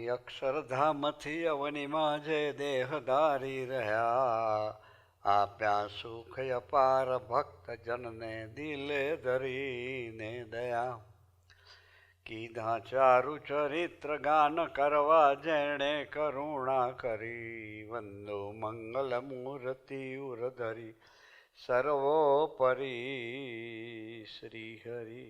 અક્ષરધામથી અવનીમાં જે દેહ ધારી રહ્યા, આપ્યા સુખ અપાર ભક્ત જનને દિલે ધરીને દયા. કીધા ચારુ ચરિત્ર ગાન કરવા જેણે કરુણા કરી, વંદો મંગલ મૂર્તિ ઉરધરી સર્વોપરી શ્રી હરિ.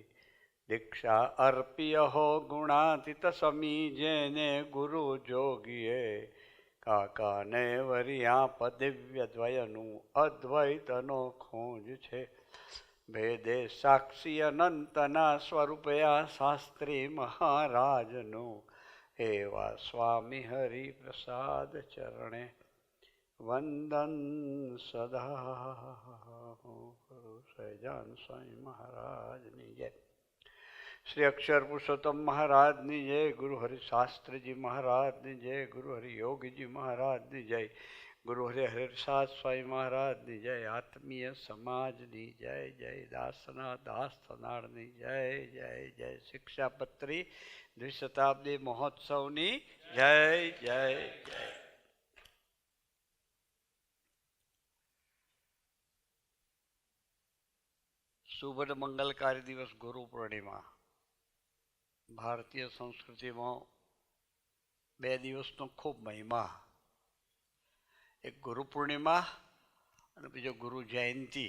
દીક્ષા અર્પિય હો ગુણાતીત સમી જેને ગુરુ જોગીએ, કાકાને વરિયા પદિવ્ય દ્વયનું અદ્વૈતનો ખોજ છે. ભેદે સાક્ષી અનંતના સ્વરૂપયા શાસ્ત્રી મહારાજનું, એવા સ્વામી હરિ પ્રસાદ ચરણે વંદન સદા. સહજાન સ્વામી મહારાજની જય. શ્રી અક્ષર પુરુષોત્તમ મહારાજની જય. ગુરુ હરિ શાસ્ત્રીજી મહારાજની જય. ગુરુ હરિ યોગીજી મહારાજની જય. ગુરુ હરિ હરિપ્રસાદ સ્વામી મહારાજની જય. આત્મીય સમાજની જય. જય દાસના દાસ થનારની જય. જય જય. શિક્ષાપત્રી દ્વિશતાબ્દી મહોત્સવની જય. જય જય. શુભ અને મંગલકારી દિવસ ગુરુ પૂર્ણિમા. ભારતીય સંસ્કૃતિમાં બે દિવસનો ખૂબ મહિમા. એક ગુરુ પૂર્ણિમા અને બીજો ગુરુ જયંતિ.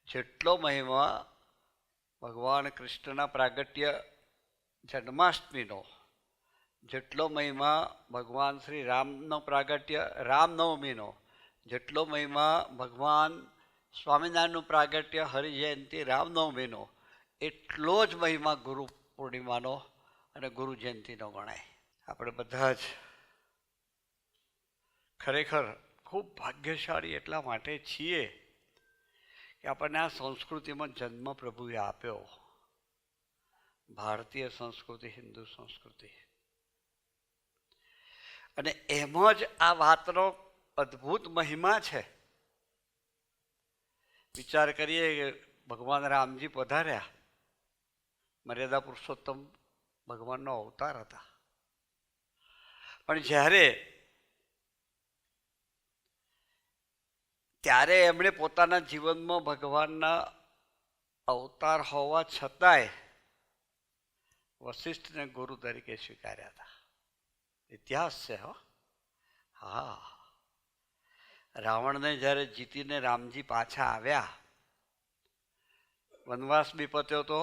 જેટલો મહિમા ભગવાન કૃષ્ણના પ્રાગટ્ય જન્માષ્ટમીનો, જેટલો મહિમા ભગવાન શ્રી રામનો પ્રાગટ્ય રામનવમીનો, જેટલો મહિમા ભગવાન સ્વામિનારાયણનું પ્રાગટ્ય હરિજયંતિ રામનવમીનો, એટલો જ મહિમા ગુરુ પૂર્ણિમાનો અને ગુરુ જયંતિનો ગણાય. આપણે બધા જ ખરેખર ખૂબ ભાગ્યશાળી એટલા માટે છીએ કે આપણને આ સંસ્કૃતિમાં જન્મ પ્રભુએ આપ્યો. ભારતીય સંસ્કૃતિ, હિન્દુ સંસ્કૃતિ, અને એમાં જ આ વાતનો અદ્ભુત મહિમા છે. વિચાર કરીએ કે ભગવાન રામજી પધાર્યા, મર્યાદા પુરુષોત્તમ ભગવાનનો અવતાર હતા. પણ ત્યારે એમણે પોતાના જીવનમાં ભગવાનના અવતાર હોવા છતાંય વશિષ્ઠને ગુરુ તરીકે સ્વીકાર્યા હતા. ઇતિહાસ છે. હા, રાવણને જ્યારે જીતીને રામજી પાછા આવ્યા, વનવાસ બી પત્યો તો,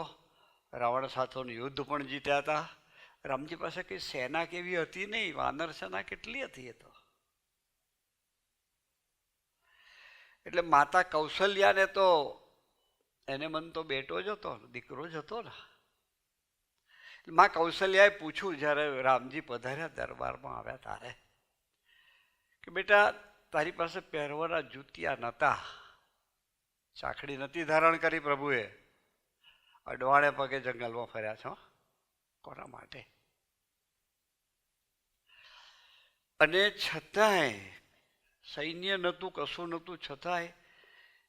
રાવણ સાથેનું યુદ્ધ પણ જીત્યા હતા. રામજી પાસે કઈ સેના કેવી હતી નહીં, વાનર સેના કેટલી હતી એ તો. એટલે માતા કૌશલ્યાને તો એને મન તો બેટો જ હતો, દીકરો જ હતો ને. મા કૌશલ્યાએ પૂછ્યું જ્યારે રામજી પધાર્યા દરબારમાં આવ્યા તારે, કે બેટા તારી પાસે પહેરવાના જૂતિયા નહોતા, ચાકડી નથી ધારણ કરી પ્રભુએ, અડવાણે પગે જંગલમાં ફર્યા છો, કોના માટે? અને છતાંય સૈન્ય નહોતું, કશું નહોતું, છતાંય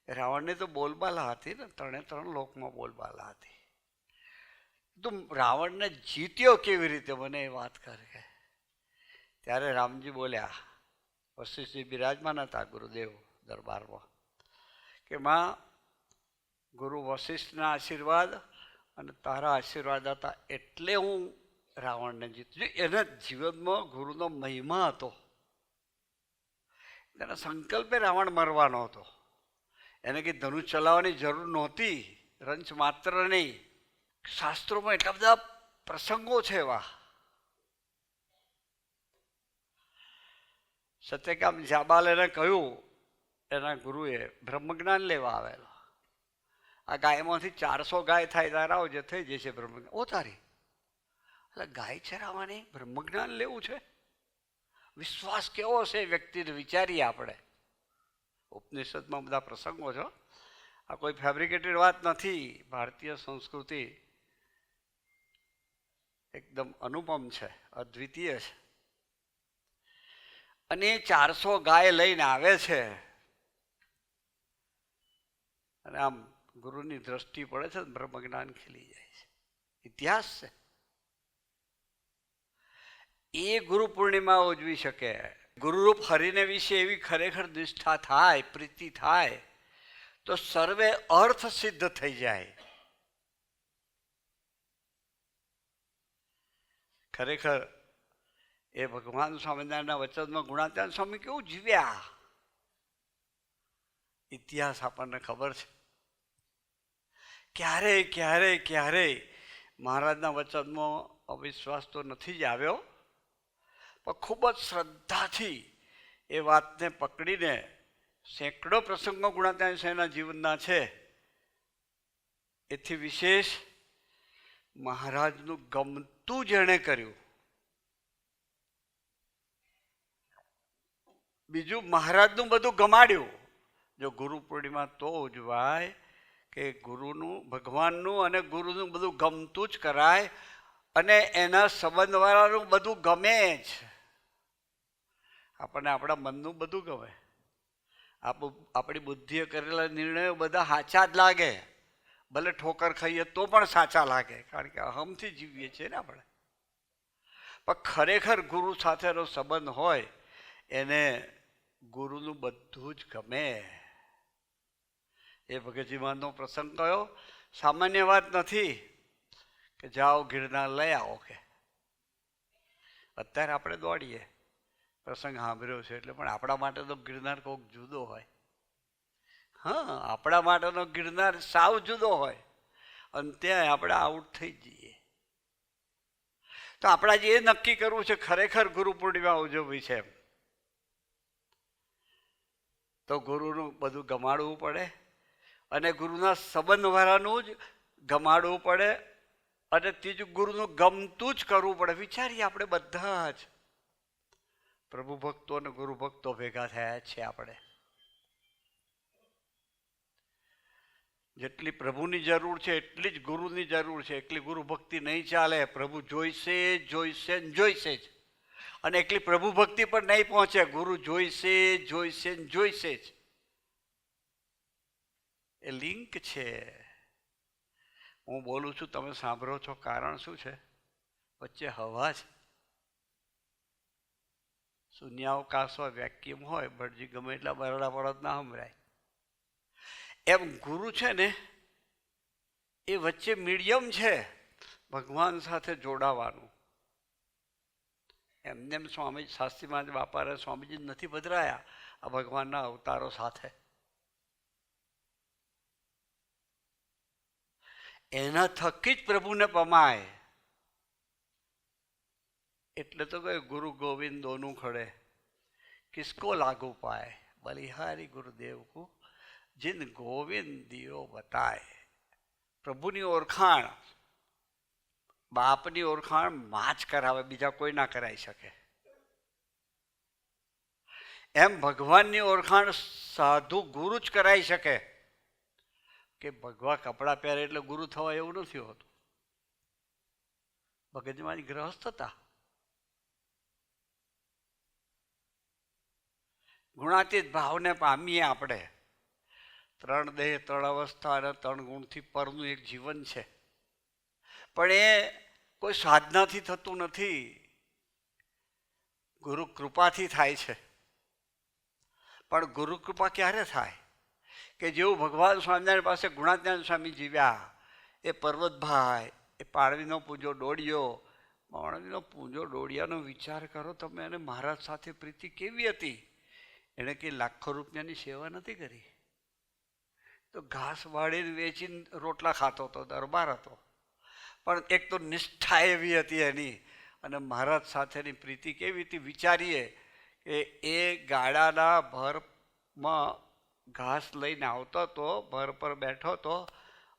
રાવણને તો બોલબાલા હતી ને, 3 લોકમાં બોલબાલા હતી. તો રાવણને જીત્યો કેવી રીતે, મને એ વાત કરે. ત્યારે રામજી બોલ્યા, વશિષ્ઠજી બિરાજમાન હતા ગુરુદેવ દરબારમાં, કે માં, ગુરુ વશિષ્ઠના આશીર્વાદ અને તારા આશીર્વાદ હતા એટલે હું રાવણને જીત્યો. એના જીવનમાં ગુરુનો મહિમા હતો. તેના સંકલ્પે રાવણ મરવાનો હતો. એને કંઈ ધનુષ ચલાવવાની જરૂર નહોતી, રંચ માત્ર નહીં. શાસ્ત્રોમાં એટલા બધા પ્રસંગો છે એવા. સત્યકામ જાબાલેને કહ્યું એના ગુરુએ, બ્રહ્મજ્ઞાન લેવા આવેલો, આ ગાયમાંથી 400 ગાય થાય તારા જે થઈ જશે બ્રહ્મજ્ઞાન. ઓ તારી, એટલે ગાય ચરાવવાની બ્રહ્મજ્ઞાન લેવું છે? વિશ્વાસ કેવો હશે વ્યક્તિને, વિચારીએ આપણે. ઉપનિષદમાં બધા પ્રસંગો છે, આ કોઈ ફેબ્રિકેટેડ વાત નથી. ભારતીય સંસ્કૃતિ એકદમ અનુપમ છે, અદ્વિતીય છે. અને 400 ગાય લઈને આવે છે, અને આમ ગુરુની દ્રષ્ટિ પડે છે, બ્રહ્મજ્ઞાન ખીલી જાય છે. ઇતિહાસ છે. એ ગુરુ પૂર્ણિમા ઉજવી શકે. ગુરુરૂપ હરિને વિશે એવી ખરેખર નિષ્ઠા થાય, પ્રીતિ થાય તો સર્વે અર્થ સિદ્ધ થઈ જાય. ખરેખર એ ભગવાન સ્વામિનારાયણના વચનમાં ગુણાત્યાન સ્વામી કેવું જીવ્યા, ઇતિહાસ આપણને ખબર છે. ક્યારેય ક્યારેય ક્યારેય મહારાજના વચનમાં અવિશ્વાસ તો નથી જ આવ્યો, પણ ખૂબ જ શ્રદ્ધાથી એ વાતને પકડીને સેંકડો પ્રસંગો ગુણાત્યાન સ્વામીના જીવનના છે. એથી વિશેષ મહારાજનું ગમતું જેણે કર્યું, બીજું મહારાજનું બધું ગમાડ્યું. જો ગુરુ પૂર્ણિમા તો ઉજવાય કે ગુરુનું, ભગવાનનું અને ગુરુનું બધું ગમતું જ કરાય અને એના સંબંધવાળાનું બધું ગમે જ. આપણને આપણા મનનું બધું ગમે, આપણી બુદ્ધિએ કરેલા નિર્ણયો બધા સાચા જ લાગે, ભલે ઠોકર ખાઈએ તો પણ સાચા લાગે, કારણ કે અહમથી જીવીએ છીએ ને આપણે. પણ ખરેખર ગુરુ સાથેનો સંબંધ હોય એને ગુરુનું બધું જ ગમે. એ ભગતજી મહારાજનો પ્રસંગ કયો સામાન્ય વાત નથી કે જાઓ ગિરનાર લઈ આવો. કે અત્યારે આપણે દોડીએ પ્રસંગ સાંભળ્યો છે એટલે, પણ આપણા માટે તો ગિરનાર કોઈક જુદો હોય. હા, આપણા માટેનો ગિરનાર સાવ જુદો હોય અને ત્યાં આપણે આઉટ થઈ જઈએ. તો આપણા જે નક્કી કરવું છે ખરેખર ગુરુ પૂર્ણિમા ઉજવવી છે તો ગુરુનું બધું ગમાડવું પડે અને ગુરુના સંબંધવાળાનું જ ગમાડવું પડે અને ત્રીજું ગુરુનું ગમતું જ કરવું પડે. વિચારીએ આપણે બધા જ પ્રભુ ભક્તો અને ગુરુ ભક્તો ભેગા થયા છે. આપણે જેટલી પ્રભુની જરૂર છે એટલી જ ગુરુની જરૂર છે. એકલી ગુરુ ભક્તિ નહીં ચાલે, પ્રભુ જોઈશે જોઈશે જોઈશે જ. અને એકલી પ્રભુ ભક્તિ પર નહીં પહોંચે, ગુરુ જોઈશે જોઈશે જોઈશે જ. એ લિંક છે. હું બોલું છું, તમે સાંભળો છો, કારણ શું છે? વચ્ચે હવા છે, શૂન્યાવકાશ હોય, વેક્યુમ હોય, ભટજી ગમે એટલા બરડા પડત ના સંભળાય. એમ ગુરુ છે ને એ વચ્ચે મીડિયમ છે ભગવાન સાથે જોડાવાનું. એમને એમ સ્વામી શાસ્ત્રીમાં બાપારે સ્વામીજી નથી પધરાયા આ ભગવાનના અવતારો સાથે. એના થકી જ પ્રભુને પમાય. એટલે તો કહે ગુરુ ગોવિંદ દોનું ખડે કિસકો લાગુ પાય, બલિહારી ગુરુદેવ કો जिन गोविंद दियो बताए. પ્રભુની ઓળખાણ બાપની ઓળખાણ માં જ કરાવે, બીજા કોઈ ના કરાવી શકે. એમ ભગવાનની ઓળખાણ સાધુ ગુરુ જ કરાવી શકે. કે ભગવા કપડાં પહેરે એટલે ગુરુ થવા એવું નથી હોતું. ભગતજીમાં ગ્રહસ્થ હતા, ગુણાતીત ભાવને પામીએ આપણે. 3 દેહ 3 અવસ્થા અને 3 ગુણથી પરનું એક જીવન છે, પણ એ કોઈ સાધનાથી થતું નથી, ગુરુ કૃપાથી થાય છે. પણ ગુરુ કૃપા ક્યારે થાય? કે જેવું ભગવાન સ્વામિનારાયણ પાસે ગુણાત્યાન સ્વામી જીવ્યા, એ પર્વતભાઈ, એ પાળવીનો પૂજો ડોળિયો, પાળવીનો પૂજો ડોળિયાનો વિચાર કરો તમે. અને મહારાજ સાથે પ્રીતિ કેવી હતી? એણે કંઈ લાખો રૂપિયાની સેવા નથી કરી, તો ઘાસ વાળીને વેચીને રોટલા ખાતો હતો, દરબાર હતો. પણ એક તો નિષ્ઠા એવી હતી એની, અને મહારાજ સાથેની પ્રીતિ કેવી હતી વિચારીએ. કે એ ગાડાના ભરમાં ઘાસ લઈને આવતો હતો, ભર પર બેઠો હતો,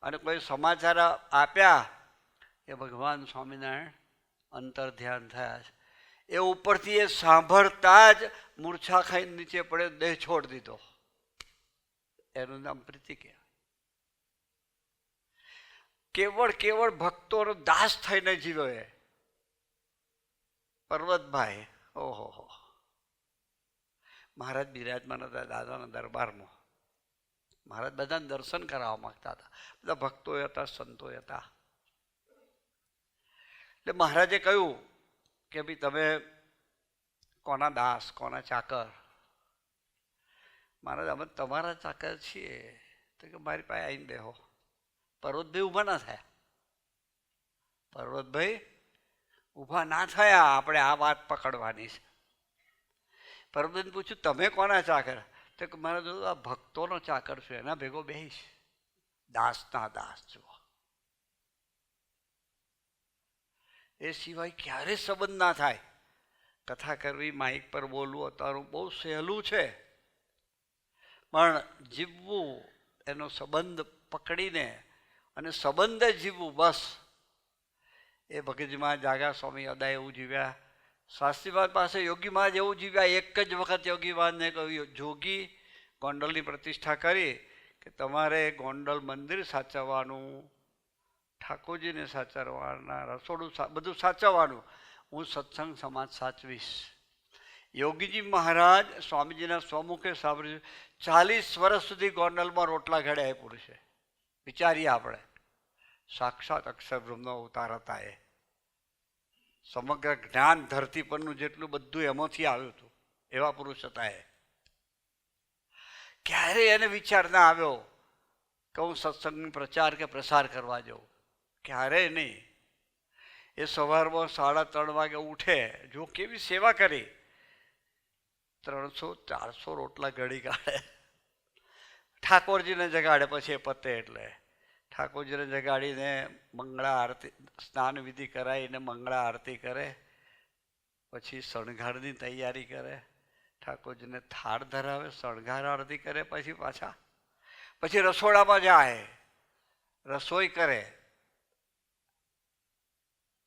અને કોઈ સમાચાર આપ્યા કે ભગવાન સ્વામિનારાયણ અંતર ધ્યાન થયા છે. એ ઉપરથી એ સાંભળતા જ મૂર્છા ખાઈને નીચે પડે, દેહ છોડી દીધો. એનું નામ પ્રીતિ કહેવાય. કેવળ કેવળ ભક્તોનો દાસ થઈને જીવ્યો એ પર્વતભાઈ. ઓહો, મહારાજ બિરાજમાન હતા દાદાના દરબારમાં. મહારાજ બધાને દર્શન કરાવવા માંગતા હતા, બધા ભક્તો હતા, સંતો હતા. એટલે મહારાજે કહ્યું કે ભાઈ તમે કોના દાસ, કોના ચાકર? મહારાજ અમે તમારા ચાકર છીએ. તો કે મારી પાસે આવીને બેહો. પર્વતભાઈ ઊભા ના થયા. પર્વતભાઈ ઊભા ના થયા. આપણે આ વાત પકડવાની છે. પર્વતભાઈને પૂછ્યું તમે કોના ચાકર? તો કે મારા જો આ ભક્તોનો ચાકર છું, એના ભેગો બેહીશ. દાસના દાસ જુઓ. એ સિવાય ક્યારે સંબંધ ના થાય. કથા કરવી, માઇક પર બોલવું અત્યારું બહુ સહેલું છે, પણ જીવવું, એનો સંબંધ પકડીને અને સંબંધે જીવવું, બસ. એ ભગતજીમાં જાગા સ્વામી અદા એવું જીવ્યા. શાસ્ત્રીવાદ પાસે યોગી મહારાજ એવું જીવ્યા. એક જ વખત યોગી મહારાજને કહ્યું, જોગી ગોંડલની પ્રતિષ્ઠા કરી કે તમારે ગોંડલ મંદિર સાચવવાનું, ઠાકોરજીને સાચવવાના, રસોડું બધું સાચવવાનું, હું સત્સંગ સમાજ સાચવીશ. યોગીજી મહારાજ સ્વામીજીના સ્વમુખે સાંભળ્યું 40 વર્ષ સુધી ગોંડલમાં રોટલા ઘડ્યા. એ પુરુષે વિચારીએ આપણે, સાક્ષાત અક્ષર બ્રહ્મનો અવતાર હતા. એ સમગ્ર જ્ઞાન ધરતી પરનું જેટલું બધું એમાંથી આવ્યું હતું, એવા પુરુષ હતા. એ ક્યારે એને વિચાર ના આવ્યો કે હું સત્સંગનો પ્રચાર કે પ્રસાર કરવા જાઉં? ક્યારેય નહીં. એ સવારમાં 3:30 વાગે ઉઠે. જો કેવી સેવા કરી. 300-400 રોટલા ઘડી કાઢે. ઠાકોરજીને જગાડે. પછી એ પતે એટલે ઠાકોરજીને જગાડીને મંગળા આરતી, સ્નાન વિધિ કરાવીને મંગળા આરતી કરે. પછી શણગારની તૈયારી કરે. ઠાકોરજીને થાળ ધરાવે, શણગાર આરતી કરે. પછી રસોડામાં જાય, રસોઈ કરે.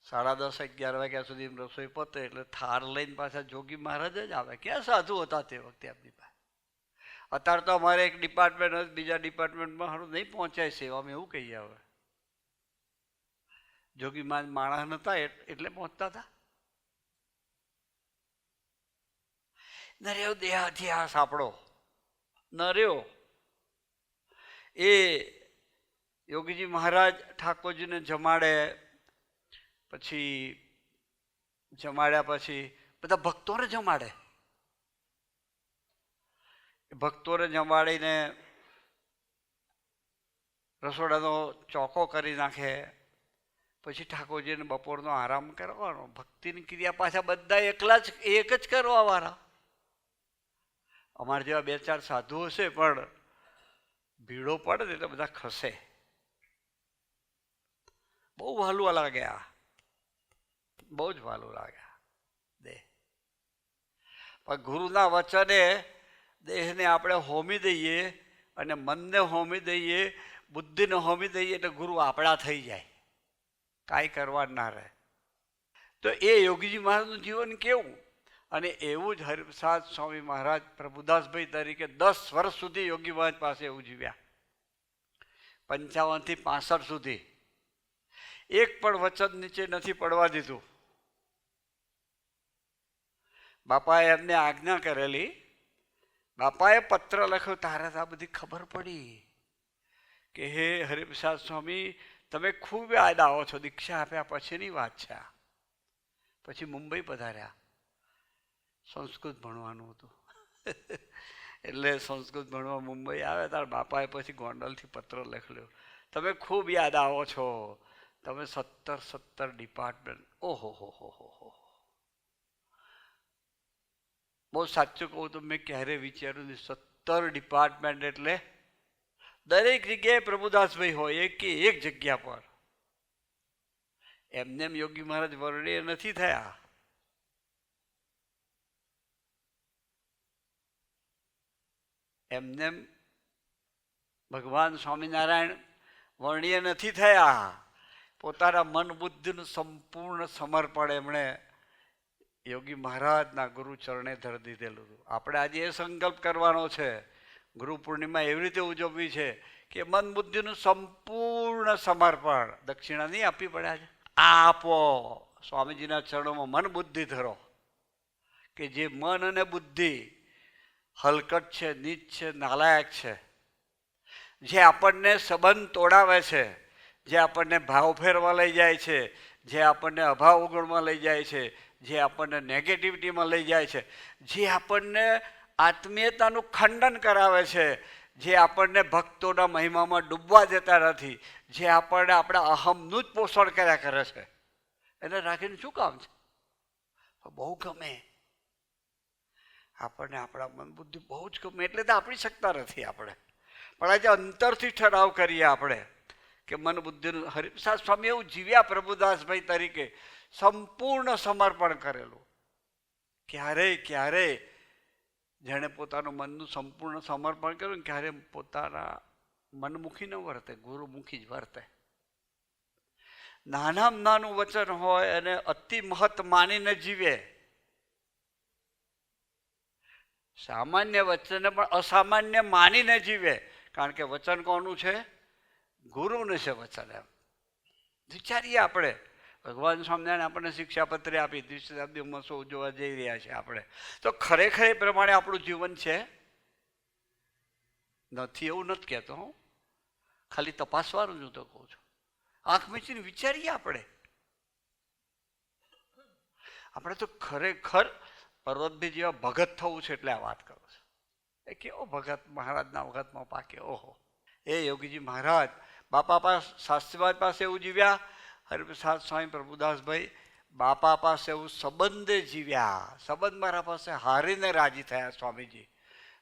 10:30-11 વાગ્યા સુધી રસોઈ પતે એટલે થાળ લઈને પાછા જોગી મહારાજ જ આવે. ક્યાં સાધુ હતા તે વખતે એમની પાસે? અત્યારે તો અમારે એક ડિપાર્ટમેન્ટ, બીજા ડિપાર્ટમેન્ટમાં સારું નહીં પહોંચાય સેવામાં, એવું કહીએ. હવે જોગી મહારાજ માણસ નતા એટલે પહોંચતા હતા. નર્યો દેહાધ્યાસ આપણો નર્યો. એ યોગીજી મહારાજ ઠાકોરજીને જમાડે. પછી જમાડ્યા પછી બધા ભક્તોને જમાડે. ભક્તોને જમાડીને રસોડાનો ચોખ્ખો કરી નાખે. પછી ઠાકોરજીને બપોરનો આરામ કરવાનો. ભક્તિની ક્રિયા પાછા બધા એકલા જ, એક જ કરવા વાળા. અમારા જેવા 2-4 સાધુ હશે, પણ ભીડો પડે એટલે બધા ખસે. બહુ વહાલું લાગ્યા, બહુ જ વહાલું લાગ્યા. પણ ગુરુના વચને દેહને આપણે હોમી દઈએ અને મનને હોમી દઈએ, બુદ્ધિને હોમી દઈએ એટલે ગુરુ આપણા થઈ જાય, કાંઈ કરવા ના રહે. તો એ યોગીજી મહારાજનું જીવન કેવું! અને એવું જ હરિપ્રસાદ સ્વામી મહારાજ પ્રભુદાસભાઈ તરીકે 10 વર્ષ સુધી યોગી મહારાજ પાસે એવું જીવ્યા. 55 થી 65 સુધી એક પણ વચન નીચે નથી પડવા દીધું. બાપાએ એમને આજ્ઞા કરેલી. બાપાએ પત્ર લખ્યો ત્યારે આ બધી ખબર પડી કે હે હરિપ્રસાદ સ્વામી, તમે ખૂબ યાદ આવો છો. દીક્ષા આપ્યા પછીની વાત છે. પછી મુંબઈ પધાર્યા. સંસ્કૃત ભણવાનું હતું એટલે સંસ્કૃત ભણવા મુંબઈ આવે ત્યારે બાપાએ પછી ગોંડલથી પત્ર લખ્યો, તમે ખૂબ યાદ આવો છો. તમે 17 ડિપાર્ટમેન્ટ. ઓહો હો હો હો હો. બહુ સાચું કહું તો મેં ક્યારે વિચાર્યું નહીં. 17 ડિપાર્ટમેન્ટ એટલે દરેક જગ્યાએ પ્રભુદાસભાઈ હોય, એક જગ્યા પર. એમને યોગી મહારાજ વર્ણિય નથી થયા. એમને ભગવાન સ્વામિનારાયણ વર્ણિય નથી થયા. પોતાના મન બુદ્ધિનું સંપૂર્ણ સમર્પણ એમણે યોગી મહારાજના ગુરુ ચરણે ધરી દીધેલું હતું. આપણે આજે એ સંકલ્પ કરવાનો છે. ગુરુ પૂર્ણિમા એવી રીતે ઉજવવી છે કે મન બુદ્ધિનું સંપૂર્ણ સમર્પણ. દક્ષિણા નહીં આપવી પડે. આજે આપો. સ્વામીજીના ચરણોમાં મન બુદ્ધિ ધરો કે જે મન અને બુદ્ધિ હલકટ છે, નીચ છે, નાલાયક છે, જે આપણને સંબંધ તોડાવે છે, જે આપણને ભાવ ફેરવા લઈ જાય છે, જે આપણને અભાવ ઉગણમાં લઈ જાય છે, જે આપણને નેગેટિવિટીમાં લઈ જાય છે, જે આપણને આત્મીયતાનું ખંડન કરાવે છે, જે આપણને ભક્તોના મહિમામાં ડૂબવા દેતા નથી, જે આપણને આપણા અહમનું જ પોષણ કર્યા કરે છે, એને રાખીને શું કામ છે? બહુ ગમે આપણને, આપણા મન બુદ્ધિ બહુ જ ગમે, એટલે તો આપણી શકતા નથી આપણે. પણ આજે અંતરથી ઠરાવ કરીએ આપણે કે મન બુદ્ધિનું. હરિપ્રસાદ સ્વામી એવું જીવ્યા પ્રભુદાસભાઈ તરીકે, સંપૂર્ણ સમર્પણ કરેલું. ક્યારેય જેણે પોતાનું મનનું સંપૂર્ણ સમર્પણ કર્યું ને, ક્યારે પોતાના મનમુખી ન વર્તે, ગુરુમુખી જ વર્તે. નાનામાં નાનું વચન હોય અને અતિ મહત્ માનીને જીવે. સામાન્ય વચનને પણ અસામાન્ય માનીને જીવે, કારણ કે વચન કોનું છે? ગુરુનું છે વચન. એમ વિચારીએ આપણે. ભગવાન સ્વામિનારાયણ આપણને શિક્ષાપત્રી આપી, દ્વિશતાબ્દી મહોત્સવ ઉજવવા જઈ રહ્યા છે આપણે, તો ખરેખર એ પ્રમાણે આપણું જીવન છે? નથી, એવું નથી કહેતો હું, ખાલી તપાસવાનું જ હું તો કહું છું. આંખ મીચીને વિચારીએ આપણે. આપણે તો ખરેખર પર્વતભાઈ જેવા ભગત થવું છે એટલે આ વાત કરું છું. એ કેવો ભગત મહારાજના વખતમાં પાકે! ઓહો, એ યોગીજી મહારાજ બાપા શાસ્ત્રીબાદ પાસે એવું જીવ્યા. હરિપ્રસાદ સ્વામી પ્રભુદાસભાઈ બાપા પાસે એવું સંબંધે જીવ્યા. સંબંધ મારા પાસે હારીને રાજી થયા સ્વામીજી.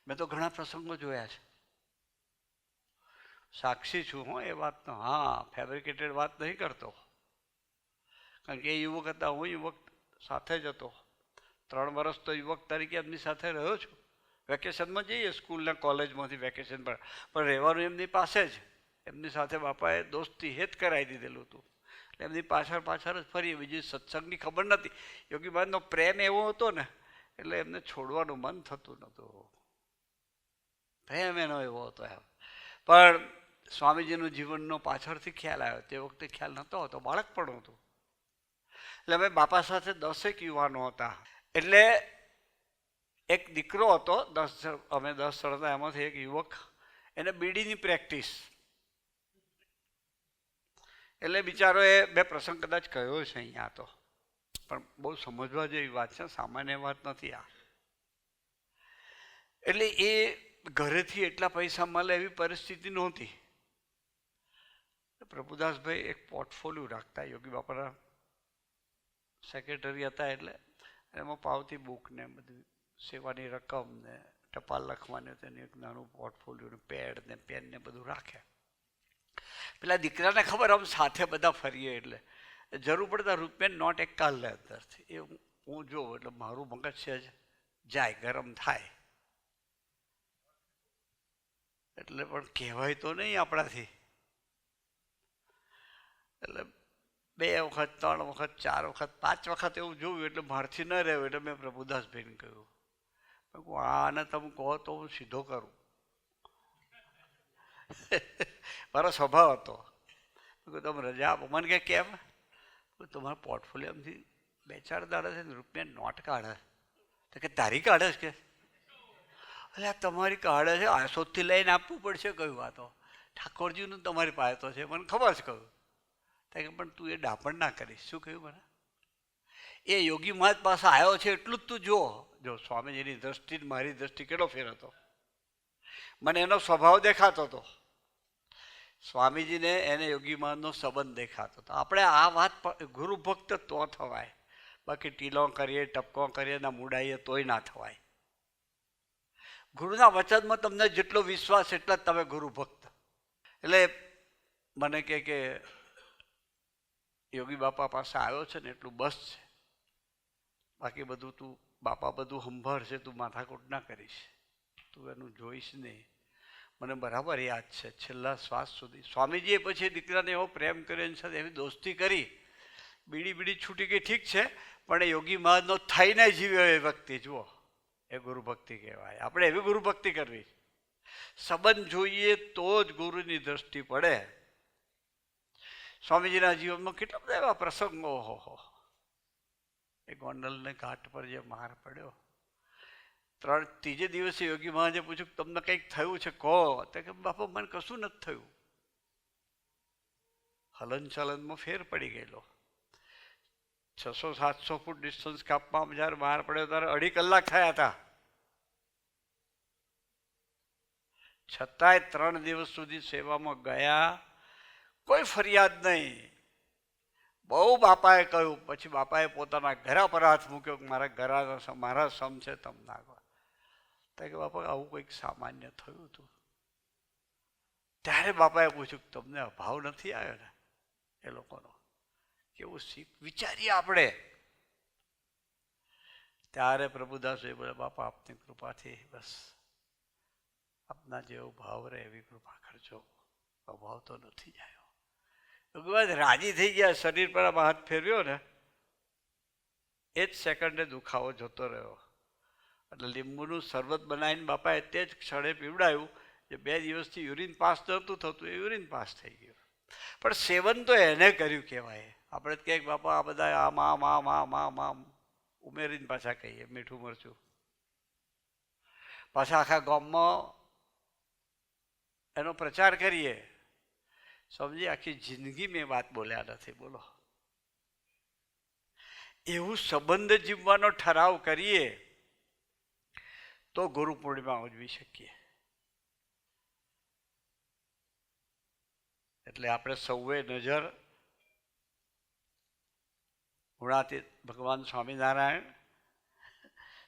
મેં તો ઘણા પ્રસંગો જોયા છે, સાક્ષી છું હું એ વાતનો. હા, ફેબ્રિકેટેડ વાત નહીં કરતો, કારણ કે એ યુવક હતા, હું યુવક સાથે જ હતો. 3 વર્ષ તો યુવક તરીકે એમની સાથે રહ્યો છું. વેકેશનમાં જઈએ સ્કૂલના કોલેજમાંથી વેકેશન પર, પણ રહેવાનું એમની પાસે જ. એમની સાથે બાપાએ દોસ્તી હેત કરાવી દીધેલું હતું, એટલે એમની પાછળ જ ફરીએ. બીજી સત્સંગની ખબર નથી. યોગી મહારાજનો પ્રેમ એવો હતો ને, એટલે એમને છોડવાનું મન થતું નહોતું. પ્રેમ એનો એવો હતો એમ. પણ સ્વામીજીનું જીવનનો પાછળથી ખ્યાલ આવ્યો. તે વખતે ખ્યાલ નહોતો હોતો, બાળક પણ હતું. એટલે અમે બાપા સાથે 10 યુવાનો હતા. એટલે એક દીકરો હતો, અમે 10 જણ હતા, એમાંથી એક યુવક, એને બીડીની પ્રેક્ટિસ. એટલે બિચારો એ 2 પ્રસંગ કદાચ કહ્યો છે અહીંયા, તો પણ બહુ સમજવા જેવી વાત છે, સામાન્ય વાત નથી આ. એટલે એ ઘરેથી એટલા પૈસા મળે એવી પરિસ્થિતિ નહોતી. પ્રભુદાસભાઈ એક પોર્ટફોલિયો રાખતા, યોગી બાપાના સેક્રેટરી હતા, એટલે એમાં પાવતી બુક ને બધી સેવાની રકમ ને ટપાલ લખવાની, તેની એક નાનું પોર્ટફોલિયો ને પેડ ને પેન ને બધું રાખે. પેલા દીકરાને ખબર, આમ સાથે બધા ફરીએ એટલે જરૂર પડતા રૂપિયા નોટ એક કાલ લે અંદરથી. એ હું જોઉં એટલે મારું મગજ છે જ જાય, ગરમ થાય. એટલે પણ કહેવાય તો નહીં આપણાથી. એટલે 2 વખત 3 વખત 4 વખત 5 વખત એવું જોયું, એટલે મારથી ન રહેવું. એટલે મેં પ્રભુદાસભાઈને કહ્યું, આને તમે કહો તો હું સીધો કરું. મારો સ્વભાવ હતો. તમે રજા આપો. મને કે કેમ? તમારા પોર્ટફોલિયોમાંથી 2-4 દાડા છે ને રૂપિયા નોટ કાઢે. તો કે તારી કાઢે છે? કે એટલે આ તમારી કાઢે છે, આસોદથી લઈને આપવું પડશે. કહ્યું, આ તો ઠાકોરજીનું તમારી પાસે તો છે, મને ખબર છે. કહ્યું, પણ તું એ ડાપણ ના કરીશ. શું કહ્યું મને? એ યોગી મહારાજ પાસે આવ્યો છે એટલું જ તું જો સ્વામીજીની દ્રષ્ટિ મારી દ્રષ્ટિ કેટલો ફેર હતો. મને એનો સ્વભાવ દેખાતો હતો, સ્વામીજીને એને યોગી મહારાજનો સંબંધ દેખાતો હતો. આપણે આ વાત ગુરુ ભક્ત તો થવાય, બાકી ટીલો કરીએ, ટપકો કરીએ, ના મૂડાઈએ તોય ના થવાય. ગુરુના વચનમાં તમને જેટલો વિશ્વાસ એટલા જ તમે ગુરુ ભક્ત. એટલે મને કે યોગી બાપા પાસે આવ્યો છે ને એટલું બસ છે, બાકી બધું તું બાપા બધું સંભાળશે, તું માથાકૂટ ના કરીશ, તું એનું જોઈશ નહીં. મને બરાબર યાદ છે, છેલ્લા શ્વાસ સુધી સ્વામીજીએ પછી દીકરાને એવો પ્રેમ કર્યો, એની સાથે એવી દોસ્તી કરી. બીડી છૂટી ગઈ ઠીક છે, પણ એ યોગી મહારાજનો થઈને જીવ્યો એ વ્યક્તિ, જુઓ, એ ગુરુ ભક્તિ કહેવાય. આપણે એવી ગુરુ ભક્તિ કરવી. સંબંધ જોઈએ તો જ ગુરુની દ્રષ્ટિ પડે. સ્વામીજીના જીવનમાં કેટલા બધા એવા પ્રસંગો. હો એ ગોંડલને ઘાટ પર જે માર પડ્યો, ત્રીજે દિવસે યોગી મહારાજે પૂછ્યું, તમને કંઈક થયું છે કહો. તો કે બાપા મને કશું નથી થયું. હલનચલનમાં ફેર પડી ગયેલો. 600-700 ફૂટ ડિસ્ટન્સ કાપવામાં જ્યારે બહાર પડ્યો ત્યારે 2.5 કલાક થયા હતા. છતાંય 3 દિવસ સુધી સેવામાં ગયા, કોઈ ફરિયાદ નહીં. બહુ બાપાએ કહ્યું, પછી બાપાએ પોતાના ઘરા પર હાથ મૂક્યો કે મારા સમ છે તમ નાખવા. તો કે બાપા આવું કંઈક સામાન્ય થયું હતું. ત્યારે બાપાએ પૂછ્યું તમને અભાવ નથી આવ્યો ને એ લોકોનો? કેવું વિચારીએ આપણે. ત્યારે પ્રભુદાસ બોલે બાપા આપની કૃપાથી બસ આપના જેવો ભાવ રહે એવી કૃપા કરજો, અભાવ તો નથી આવ્યો. ભગવાન રાજી થઈ ગયા, શરીર પર આમાં હાથ ફેરવ્યો ને એ જ સેકન્ડે દુખાવો જતો રહ્યો. એટલે લીંબુનું શરબત બનાવીને બાપાએ તે જ ક્ષણે પીવડાયું. જે 2 દિવસથી યુરિન પાસ નહોતું થતું એ યુરિન પાસ થઈ ગયું. પણ સેવન તો એને કર્યું કહેવાય. આપણે જ કંઈક બાપા આ બધા આમ ઉમેરીને પાછા કહીએ મીઠું મરચું, પાછા આખા ગામમાં એનો પ્રચાર કરીએ. સમજી આખી જિંદગી મેં વાત બોલ્યા નથી. બોલો, એવું સંબંધ જીવવાનો ઠરાવ કરીએ તો ગુરુ પૂર્ણિમા ઉજવી શકીએ. એટલે આપણે સૌએ નજર ગુણાતીત ભગવાન સ્વામિનારાયણ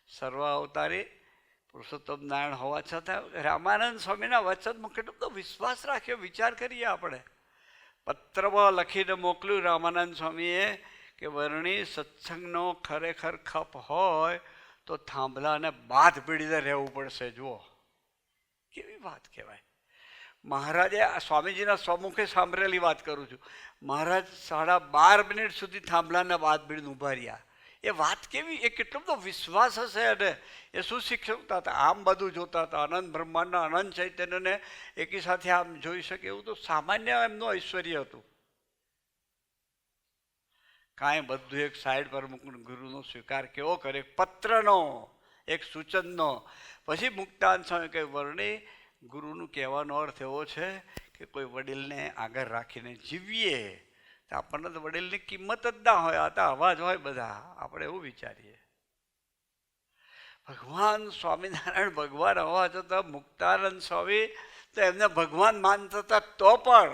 સર્વ અવતારી પુરુષોત્તમ નારાયણ હોવા છતાં રામાનંદ સ્વામીના વચનમાં કેટલો બધો વિશ્વાસ રાખ્યો. વિચાર કરીએ આપણે. પત્રમાં લખીને મોકલ્યું રામાનંદ સ્વામીએ કે વર્ણી સત્સંગનો ખરેખર ખપ હોય તો થાંભલાને બાદ પીડીને રહેવું પડશે. જુઓ કેવી વાત કહેવાય. મહારાજે સ્વામીજીના સ્વમુખે સાંભળેલી વાત કરું છું. મહારાજ 12.5 મિનિટ સુધી થાંભલાના બાદ પીડીને ઊભા રહ્યા. એ વાત કેવી, એ કેટલો બધો વિશ્વાસ હશે. અને એ શું શીખવતા હતા? આમ બધું જોતા હતા. અનંત બ્રહ્માંડના અનંત ચૈતન્યને એકી સાથે આમ જોઈ શકે એવું તો સામાન્ય એમનું ઐશ્વર્ય હતું. કાંઈ બધું એક સાઈડ પર મૂકીને ગુરુનો સ્વીકાર કેવો કરે, એક પત્રનો, એક સૂચનનો. પછી મુક્તાન સ્વામી કહે વર્ણી ગુરુનું કહેવાનો અર્થ એવો છે કે કોઈ વડીલને આગળ રાખીને જીવીએ. આપણને તો વડીલની કિંમત જ ના હોય. આ તો અવાજ હોય બધા, આપણે એવું વિચારીએ. ભગવાન સ્વામિનારાયણ ભગવાન હોવા છતાં મુક્તાનંદ સ્વામી તો એમને ભગવાન માનતા હતા. તો પણ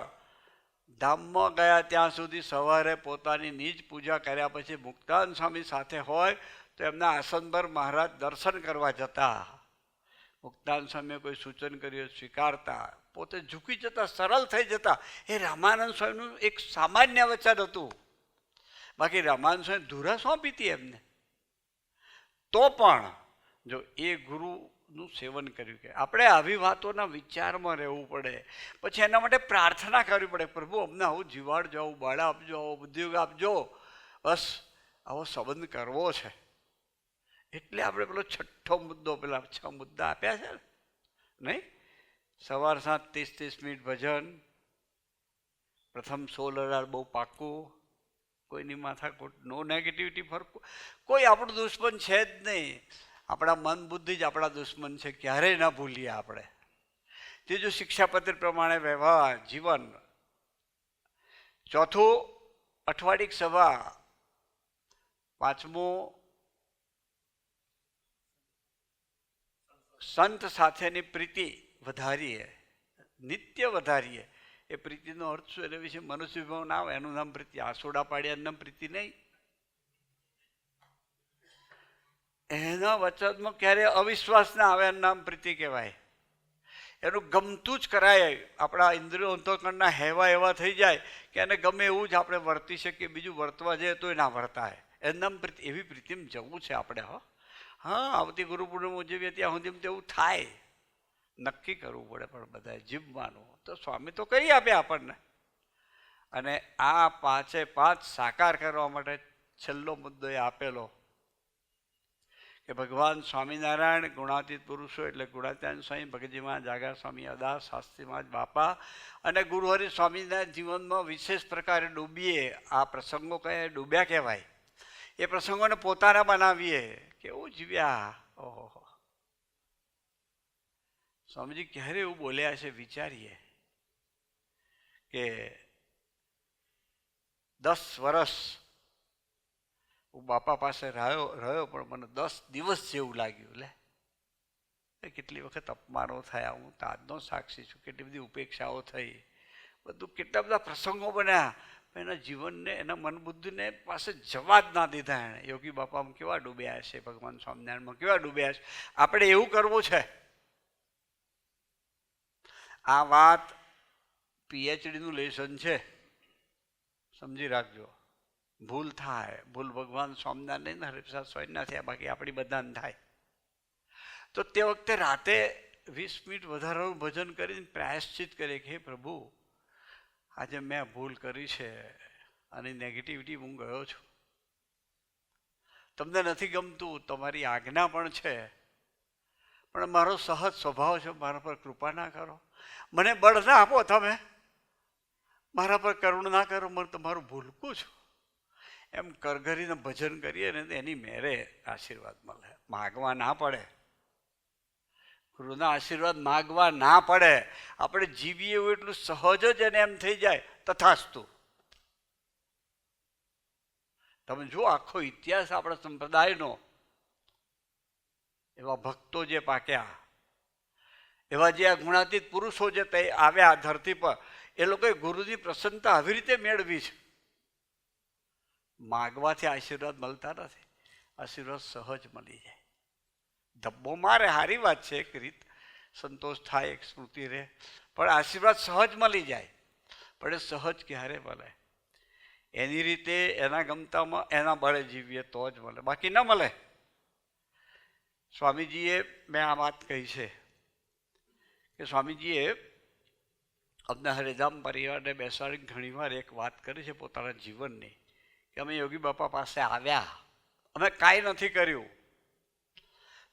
ધામમાં ગયા ત્યાં સુધી સવારે પોતાની નિજ પૂજા કર્યા પછી મુક્તાનંદ સ્વામી સાથે હોય તો એમના આસન પર મહારાજ દર્શન કરવા જતા. મુક્તાનંદ સ્વામીએ કોઈ સૂચન કર્યું સ્વીકારતા, પોતે ઝૂકી જતા, સરળ થઈ જતા. એ રામાનંદ સ્વામીનું એક સામાન્ય વચન હતું. બાકી રામાનંદ સ્વામી ધુરા સોંપીતી એમને. તો પણ જો એ ગુરુનું સેવન કર્યું કે આપણે આવી વાતોના વિચારમાં રહેવું પડે. પછી એના માટે પ્રાર્થના કરવી પડે, પ્રભુ અમને આવું જીવાડજો, આવું બળ આપજો, આવો બુદ્ધિયોગ આપજો, બસ આવો સંબંધ કરવો છે. એટલે આપણે પેલો 6ઠ્ઠો મુદ્દો, પેલા 6 મુદ્દા આપ્યા છે ને, નહીં? સવાર સાંજ 30-30 મિનિટ ભજન, પ્રથમ 16,000 બહુ પાક્કું, કોઈની માથાકૂટ, નો નેગેટિવિટી, ફરક કોઈ આપણું દુશ્મન છે જ નહીં. આપણા મન બુદ્ધિ જ આપણા દુશ્મન છે, ક્યારેય ના ભૂલીએ આપણે. ત્રીજું શિક્ષાપત્ર પ્રમાણે વ્યવહાર જીવન. ચોથું અઠવાડિક સભા. પાંચમું સંત સાથેની પ્રીતિ વધારીએ, નિત્ય વધારીએ. એ પ્રીતિનો અર્થ શું? એના વિશે મનુષ્ય વિભાવ ના આવે, એનું નામ પ્રીતિ. આસોડા પાડ્યા નામ પ્રીતિ નહીં. એના વચનમાં ક્યારે અવિશ્વાસ ના આવે એનું નામ પ્રીતિ કહેવાય. એનું ગમતું જ કરાય. આપણા ઇન્દ્રિયો અંતઃકરણના હેવા એવા થઈ જાય કે એને ગમે એવું જ આપણે વર્તી શકીએ, બીજું વર્તવા જઈએ તોય ના વર્તાય. એનું નામ પ્રીતિ. એવી પ્રીતિમાં જવું છે આપણે. હા, આવતી ગુરુ પૂર્ણિમા ઉજવીએ ત્યાં સુધી તેવું થાય. નક્કી કરવું પડે પણ બધાએ જીવવાનું. તો સ્વામી તો કરી આપે આપણને. અને આ 5 સાકાર કરવા માટે છેલ્લો મુદ્દો એ આપેલો કે ભગવાન સ્વામિનારાયણ ગુણાતીત પુરુષો એટલે ગુણાતીતાનંદ સ્વામી, ભગતજીમાં જાગા સ્વામી, અદાસ શાસ્ત્રીમાં જ બાપા અને ગુરુહરિ સ્વામીના જીવનમાં વિશેષ પ્રકારે ડૂબીએ. આ પ્રસંગો કયા ડૂબ્યા કહેવાય. એ પ્રસંગોને પોતાના બનાવીએ. કેવું જીવ્યા! ઓહો, સ્વામીજી ક્યારે એવું બોલ્યા છે વિચારીએ કે 10 વર્ષ હું બાપા પાસે રહ્યો પણ મને 10 દિવસ જેવું લાગ્યું. કેટલી વખત અપમાનો થયા, હું તો આજનો સાક્ષી છું. કેટલી બધી ઉપેક્ષાઓ થઈ, બધું કેટલા બધા પ્રસંગો બન્યા. એના જીવનને, એના મન બુદ્ધિને પાસે જવા જ ના દીધા એણે. યોગી બાપામાં કેવા ડૂબ્યા છે, ભગવાન સ્વામિનારાયણમાં કેવા ડૂબ્યા છે. આપણે એવું કરવું છે. આ વાત પીએચડીનું લેસન છે, સમજી રાખજો. ભૂલ થાય, ભૂલ ભગવાન સ્વામિનારાયણ હરિપ્રસાદ સ્વામીના થયા, બાકી આપણી બધાને થાય. તો તે વખતે રાતે 20 મિનિટ વધારાનું ભજન કરીને પ્રાયશ્ચિત કરે કે હે પ્રભુ, આજે મેં ભૂલ કરી છે અને નેગેટિવિટી હું ગયો છું. તમને નથી ગમતું, તમારી આજ્ઞા પણ છે, પણ મારો સહજ સ્વભાવ છે, મારા પર કૃપા ના કરો, મને બળ ના આપો, તમે મારા પર કરુણ ના કરો, મને તમારું ભૂલકું છું. એમ કરગરીને ભજન કરીએ ને એની મેરે આશીર્વાદ મળે. માગવા ના પડે, ગુરુના આશીર્વાદ માગવા ના પડે. આપણે જીવીએ એવું એટલું સહજ જ એને એમ થઈ જાય, તથાસ્તુ. તમે જુઓ આખો ઇતિહાસ આપણા સંપ્રદાયનો, એવા ભક્તો જે પાક્યા, એવા જે આ ગુણાતીત પુરુષો જે આવ્યા ધરતી પર, એ લોકોએ ગુરુની પ્રસન્નતા આવી રીતે મેળવી છે. માગવાથી આશીર્વાદ મળતા નથી, આશીર્વાદ સહજ મળી જાય. ધબ્બો મારે સારી વાત છે, એક રીત સંતોષ થાય, એક સ્મૃતિ રહે, પણ આશીર્વાદ સહજ મળી જાય. પણ એ સહજ ક્યારે મળે? એની રીતે, એના ગમતામાં, એના બળે જીવીએ તો જ મળે, બાકી ન મળે. સ્વામીજીએ, મેં આ વાત કહી છે કે સ્વામીજીએ અમને હરિધામ પરિવારને બેસાડી ઘણીવાર એક વાત કરી છે પોતાના જીવનની, કે અમે યોગી બાપા પાસે આવ્યા, અમે કાંઈ નથી કર્યું,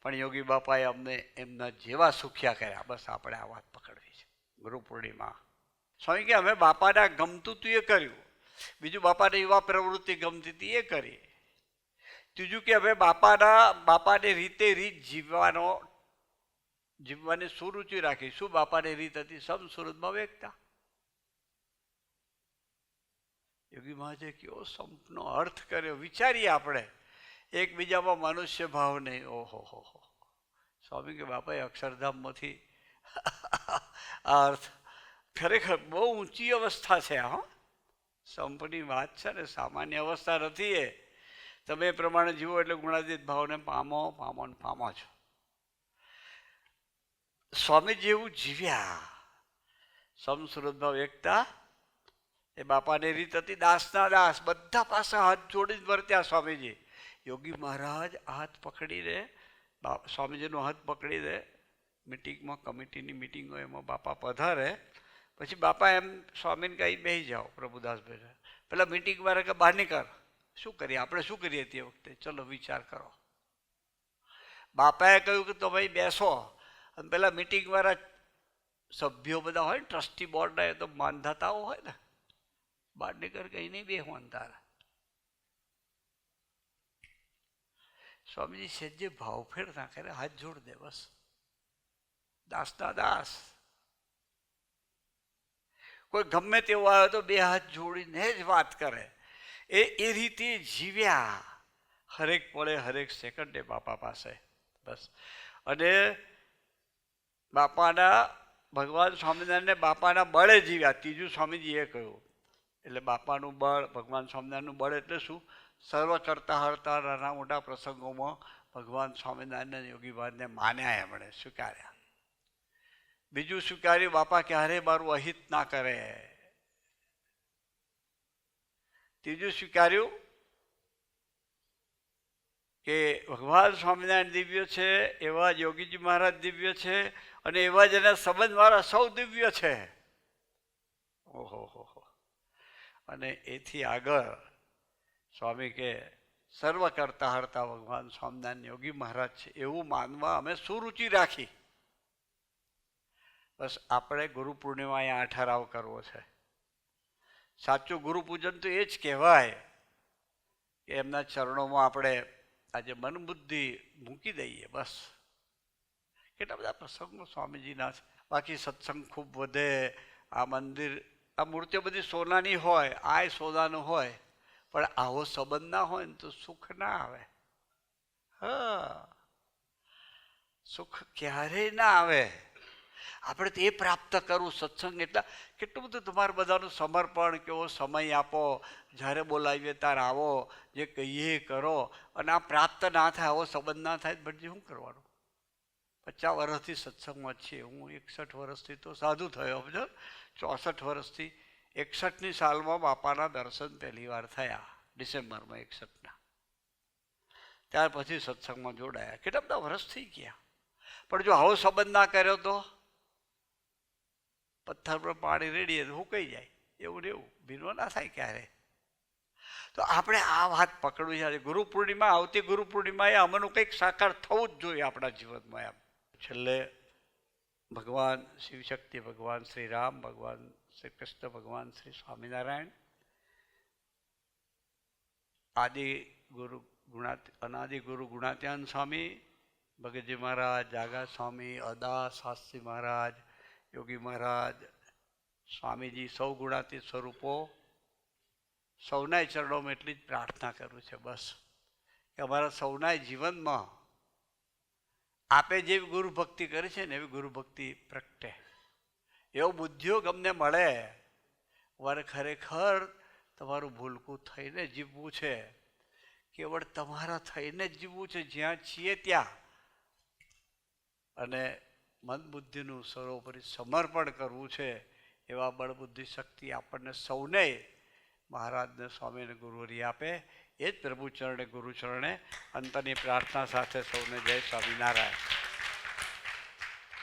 પણ યોગી બાપાએ અમને એમના જેવા સુખ્યા કર્યા. બસ આપણે આ વાત પકડવી છે. ગુરુ પૂર્ણિમા સ્વામી કે અમે બાપાના ગમતું તું એ કર્યું, બીજું બાપાને યુવા પ્રવૃત્તિ ગમતી હતી એ કરી, ત્રીજું કે હવે બાપાને રીત જીવવાની સુરુચિ રાખી. શું બાપાની રીત હતી? સમ સુરતમાં વેચતા. યોગી મહારાજે કેવો સંપનો અર્થ કર્યો, વિચારીએ આપણે એકબીજામાં મનુષ્ય ભાવ નહીં. ઓહો હો હો. સ્વામી કે બાપાએ અક્ષરધામમાંથી આ અર્થ, ખરેખર બહુ ઊંચી અવસ્થા છે. હા, સંપની વાત છે ને, સામાન્ય અવસ્થા નથી એ. તમે એ પ્રમાણે જીવો એટલે ગુણાતીત ભાવને પામો પામો ને પામો છો. સ્વામી જેવું જીવ્યા, સમસુરતભાવ એકતા, એ બાપાની રીત હતી. દાસના દાસ, બધા પાસે હાથ જોડીને વર્ત્યા સ્વામીજી. યોગી મહારાજ હાથ પકડીને, સ્વામીજીનો હાથ પકડીને મિટિંગમાં, કમિટીની મિટિંગ હોય એમાં બાપા પધારે, પછી બાપા એમ સ્વામીને કહી બેસી જાઓ પ્રભુદાસભાઈ. પેલા મિટિંગ વાળા કે બહાર નીકળ, શું કરીએ આપણે, શું કરીએ તે વખતે, ચલો વિચાર કરો. બાપાએ કહ્યું કે તમે બેસો, અને પેલા મિટિંગ વાળા સભ્યો બધા હોય ને, ટ્રસ્ટી બોર્ડના, એ તો માનધાતાઓ હોય ને, બહાર નીકળ કઈ નહીં બેસવાનું તારા. સ્વામીજી સહેજે ભાવફેર ના કરે, હાથ જોડ દે બસ. દાસના દાસ, કોઈ ગમે તેવો આવ્યો તો બે હાથ જોડીને જ વાત કરે. એ રીતે જીવ્યા હરેક પળે, હરેક સેકન્ડે બાપા પાસે. બસ. અને બાપાના, ભગવાન સ્વામિનારાયણને બાપાના બળે જીવ્યા. ત્રીજું સ્વામીજીએ કહ્યું. એટલે બાપાનું બળ, ભગવાન સ્વામિનારાયણનું બળ એટલે શું? સર્વ કરતા હરતા નાના મોટા પ્રસંગોમાં ભગવાન સ્વામિનારાયણ યોગી મહારાજને માન્યા, એમણે સ્વીકાર્યા. બીજું સ્વીકાર્યું, બાપા ક્યારે મારું અહિત ના કરે. ત્રીજું સ્વીકાર્યું કે ભગવાન સ્વામિનારાયણ દિવ્ય છે, એવા જ યોગીજી મહારાજ દિવ્ય છે, અને એવા જ એના સંબંધવાળા સૌ દિવ્ય છે. ઓહો હો. અને એથી આગળ સ્વામી કે સર્વ કરતા હરતા ભગવાન સ્વામિનારાયણ યોગી મહારાજ છે એવું માનવા અમે સુરુચિ રાખી. બસ આપણે ગુરુ પૂર્ણિમા અહીંયા ઠરાવ કરવો છે. સાચું ગુરુ પૂજન તો એ જ કહેવાય કે એમના ચરણોમાં આપણે આજે મન બુદ્ધિ મૂકી દઈએ. બસ કેટલા બધા પ્રસંગો સ્વામીજીના છે. બાકી સત્સંગ ખૂબ વધે. આ મંદિર, આ મૂર્તિઓ બધી સોનાની હોય, આ સોનાનું હોય, પણ આવો સંબંધ ના હોય ને તો સુખ ના આવે. હા, સુખ ક્યારેય ના આવે. આપણે તો એ પ્રાપ્ત કરવું સત્સંગ. એટલે કેટલું બધું તમારે બધાનું સમર્પણ, કેવો સમય આપો, જ્યારે બોલાવીએ ત્યારે આવો, જે કહીએ કરો, અને આ પ્રાપ્ત ના થાય, આવો સંબંધ ના થાય, પછી શું કરવાનું? 50 વર્ષથી સત્સંગમાં છીએ. હું 61 વર્ષથી તો સાધુ થયો, સમજો. 64 વર્ષથી 61ની સાલમાં બાપાના દર્શન પહેલી વાર થયા, ડિસેમ્બરમાં 61ના. ત્યાર પછી સત્સંગમાં જોડાયા. કેટલા બધા વર્ષ થઈ ગયા. પણ જો આવો સંબંધ ના કર્યો તો પથ્થર પર પાણી રેડીએ તો હુકાઈ જાય, એવું ને એવું ભીનો ના થાય ક્યારે. તો આપણે આ વાત પકડવી છે. ગુરુ પૂર્ણિમા, આવતી ગુરુ પૂર્ણિમાએ આમાંનું કંઈક સાકાર થવું જ જોઈએ આપણા જીવનમાં. એમ છેલ્લે ભગવાન શિવશક્તિ, ભગવાન શ્રી રામ, ભગવાન શ્રી કૃષ્ણ, ભગવાન શ્રી સ્વામિનારાયણ, અનાદિ ગુરુ ગુણાત્યાન સ્વામી, ભગતજી મહારાજ, જાગા સ્વામી, અદા શાસ્ત્રી મહારાજ, યોગી મહારાજ, સ્વામીજી, સૌ ગુણાતીત સ્વરૂપો, સૌના ચરણોમાં એટલી જ પ્રાર્થના કરું છે બસ, કે અમારા સૌના જીવનમાં આપે જેવી ગુરુ ભક્તિ કરી છે ને એવી ગુરુ ભક્તિ પ્રગટે, એવો બુદ્ધિઓ ગમને મળે. મારે ખરેખર તમારું ભૂલકું થઈને જીવવું છે, કેવળ તમારા થઈને જ જીવવું છે જ્યાં છીએ ત્યાં, અને મન બુદ્ધિનું સર્વોપરી સમર્પણ કરવું છે. એવા બળ બુદ્ધિ શક્તિ આપણને સૌને મહારાજને, સ્વામીને, ગુરુવરી આપે. એ જ પ્રભુ ચરણે, ગુરુ ચરણે અંતરની પ્રાર્થના સાથે સૌને જય સ્વામિનારાયણ.